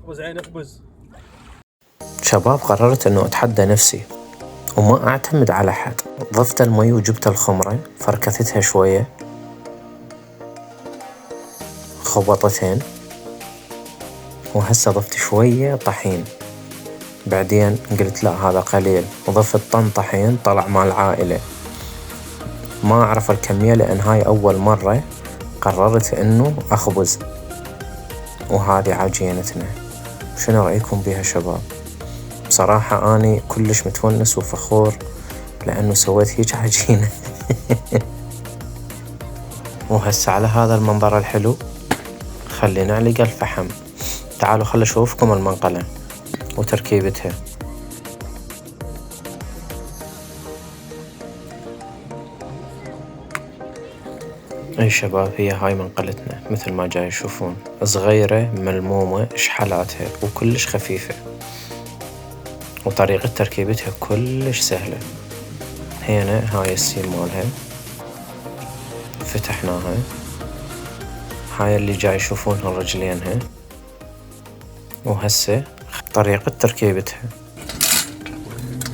خبز عيني خبز. شباب قررت انه اتحدى نفسي وما اعتمد على حد. ضفت المي وجبت الخمرة فركثتها شوية، خبطتين، وهسه ضفت شوية طحين. بعدين قلت لا هذا قليل، وضفت طن طحين طلع مال العائلة. ما اعرف الكمية لان هاي اول مرة قررت انه اخبز. وهذه عجينتنا. شنو رأيكم بيها شباب؟ بصراحة اني كلش متونس وفخور لانه سويت هيج عجينة. وهسه على هذا المنظر الحلو خلي نعلق الفحم. تعالوا خل اشوفكم المنقلة وتركيبتها. اي شباب، هي هاي منقلتنا مثل ما جاي تشوفون، صغيرة ملمومة شحلاتها وكلش خفيفة، وطريقة تركيبتها كلش سهلة. هنا هاي السيم مالها فتحناها، هاي اللي جاي يشوفونها رجلينها، وهسه طريقة تركيبتها.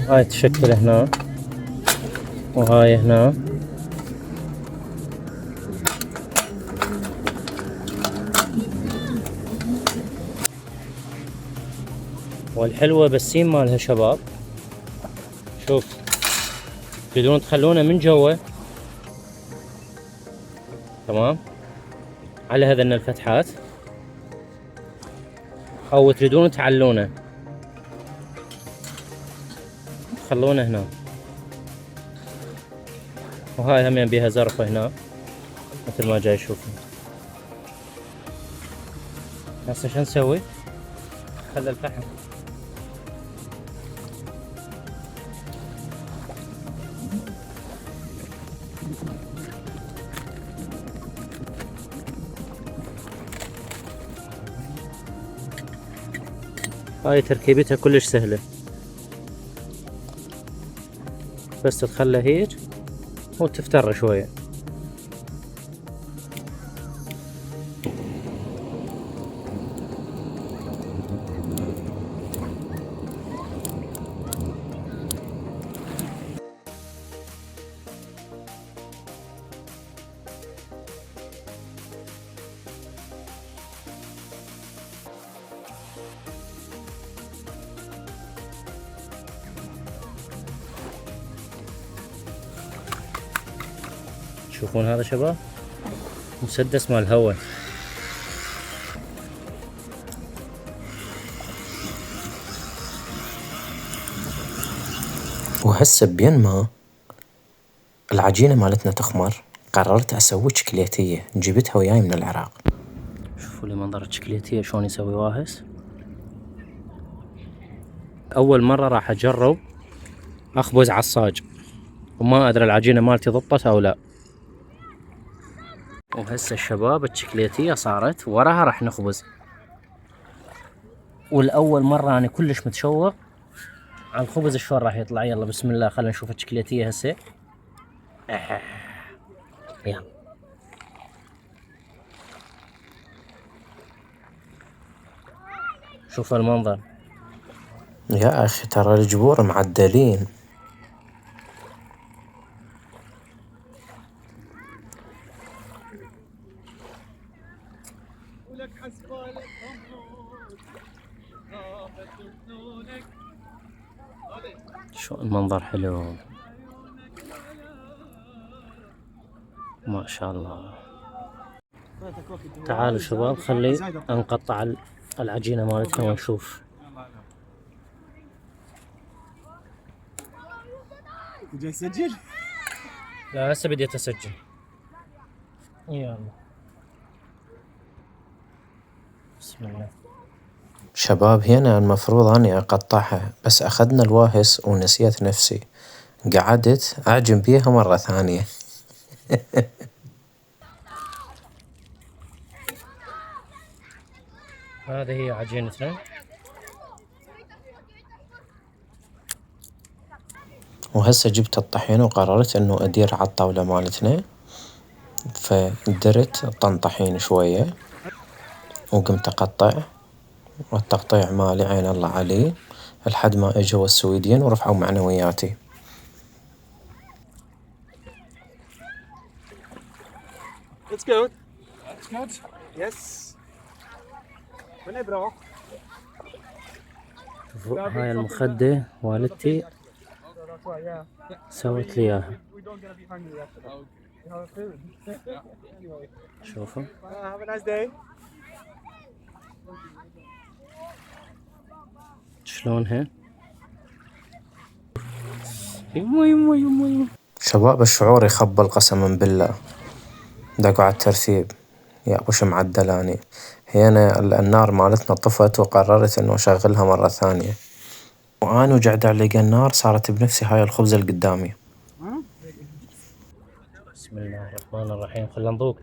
هاي تشكل هنا وهاي هنا، والحلوة بالسيم مالها شباب، شوف تريدون تخلونه من جوا تمام على هذن الفتحات، او تريدون تعلونه خلونه هنا. وهاي همين بيها زرفة هنا مثل ما جاي تشوفون. هسه شو نسوي؟ خلي الفحم. هاي تركيبتها كلش سهلة، بس تخلى هيك وتفتر شوية. تشوفون هذا شباب مسدس مال هواء. وهسه بين ما العجينة مالتنا تخمر قررت اسوي شكليتية، جبتها وياي من العراق. شوفوا لي منظر الشكليتية شلون يسوي واهس. اول مرة راح اجرب اخبز عصاج، وما ادري العجينة مالتي ضبطت او لا. وهسه الشباب الشكليتية صارت، وراها راح نخبز. والاول مرة انا كلش متشوق على الخبز شلون راح يطلع. يلا بسم الله، خلينا نشوف الشكليتية هسه. يلا شوف المنظر يا اخي، ترى الجبور معدلين. شو المنظر حلو ما شاء الله. تعالوا شباب خلي نقطع العجينة مالتنا ونشوف. جاي تسجل؟ لا هسه بديت اسجل. يلا بسم الله. شباب هنا المفروض اني اقطعها، بس اخذنا الواهس ونسيت نفسي، قعدت اعجن بيها مرة ثانية. هذه هي عجينتنا. وهسه جبت الطحين وقررت انه ادير على الطاولة مالتنا، فدرت طن طحين شوية وقمت اقطع والتقطيع مالي عين الله عليه، لحد ما اجوا السويدين ورفعوا معنوياتي. It's good. It's good? Yes. Wanneer bro? هاي المخدة والدتي سوت لي اياها. We don't gonna be hungry after that. You have food. Anyway. شوفوا Have a nice day. شلونها. يمه. شباب الشعور يخبل قسما بالله. دقوا على الترتيب يا ابو معدلاني. هنا النار مالتنا طفت وقررت انه اشغلها مرة ثانية، وانا وقاعد اعلق النار صارت بنفسي هاي الخبزة اللي قدامي. بسم الله الرحمن الرحيم. خلنا نذوق.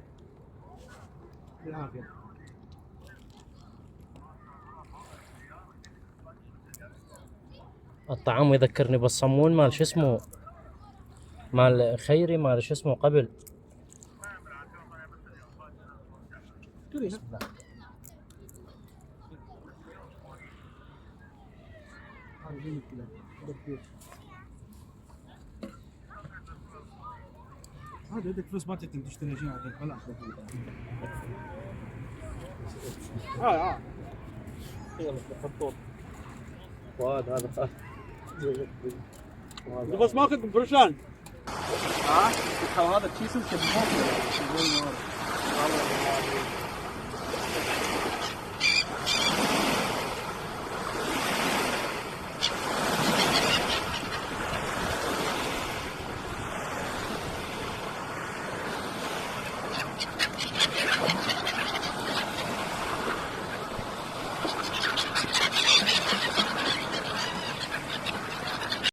الطعام يذكرني بالصمون مال شو اسمه، مال خيري، مال شو اسمه قبل. هذا بدك فلوس ما تشتري شيء عندك بلاش. يلا خطوط. وهذا هذا بس ما اخذ برشان. هذا كيس الكباب.